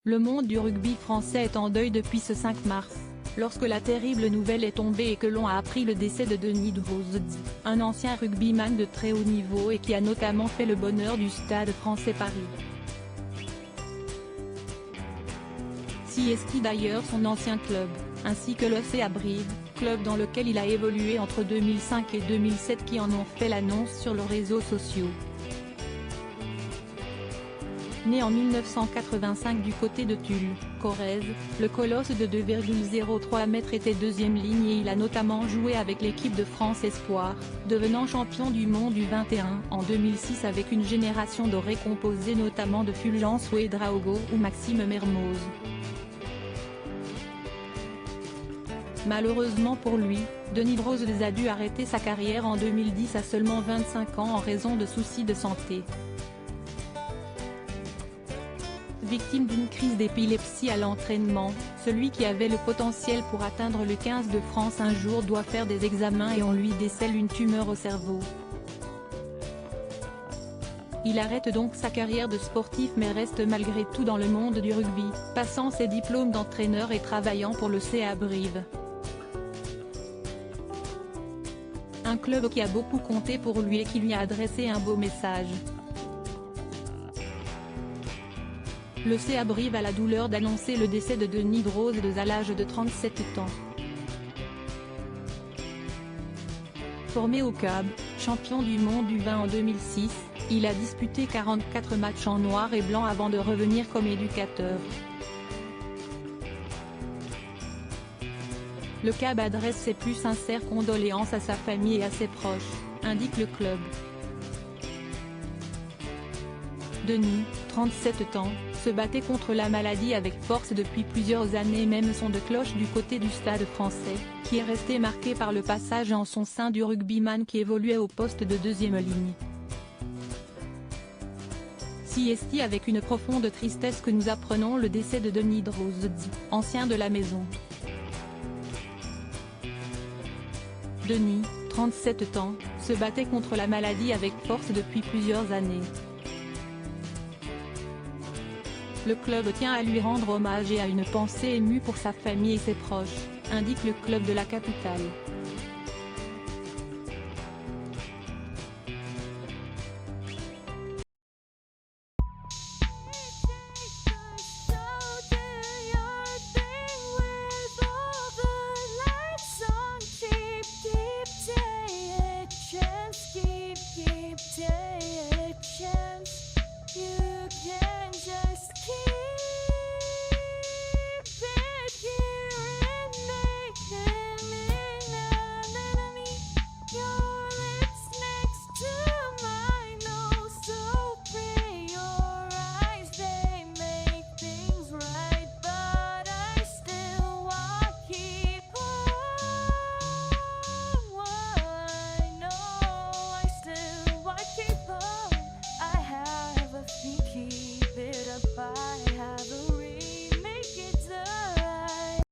Le monde du rugby français est en deuil depuis ce 5 mars, lorsque la terrible nouvelle est tombée et que l'on a appris le décès de Denis Drozd, un ancien rugbyman de très haut niveau et qui a notamment fait le bonheur du Stade Français Paris. Siesti d'ailleurs son ancien club, ainsi que le CA Brive, club dans lequel il a évolué entre 2005 et 2007 qui en ont fait l'annonce sur leurs réseaux sociaux. Né en 1985 du côté de Tulle, Corrèze, le colosse de 2,03 m était deuxième ligne et il a notamment joué avec l'équipe de France Espoir, devenant champion du monde U21 en 2006 avec une génération dorée composée notamment de Fulgence Ouedraogo ou Maxime Mermoz. Malheureusement pour lui, Denis Drozd a dû arrêter sa carrière en 2010 à seulement 25 ans en raison de soucis de santé. Victime d'une crise d'épilepsie à l'entraînement, celui qui avait le potentiel pour atteindre le 15 de France un jour doit faire des examens et on lui décèle une tumeur au cerveau. Il arrête donc sa carrière de sportif mais reste malgré tout dans le monde du rugby, passant ses diplômes d'entraîneur et travaillant pour le CA Brive. Un club qui a beaucoup compté pour lui et qui lui a adressé un beau message. Le CA Brive a la douleur d'annoncer le décès de Denis Drozd à l'âge de 37 ans. Formé au CAB, champion du monde U20 en 2006, il a disputé 44 matchs en noir et blanc avant de revenir comme éducateur. Le CAB adresse ses plus sincères condoléances à sa famille et à ses proches, indique le club. Denis, 37 ans, se battait contre la maladie avec force depuis plusieurs années, même son de cloche du côté du Stade Français, qui est resté marqué par le passage en son sein du rugbyman qui évoluait au poste de deuxième ligne. Siesti avec une profonde tristesse que nous apprenons le décès de Denis Drozd, ancien de la maison. Denis, 37 ans, se battait contre la maladie avec force depuis plusieurs années. Le club tient à lui rendre hommage et a une pensée émue pour sa famille et ses proches, indique le club de la capitale.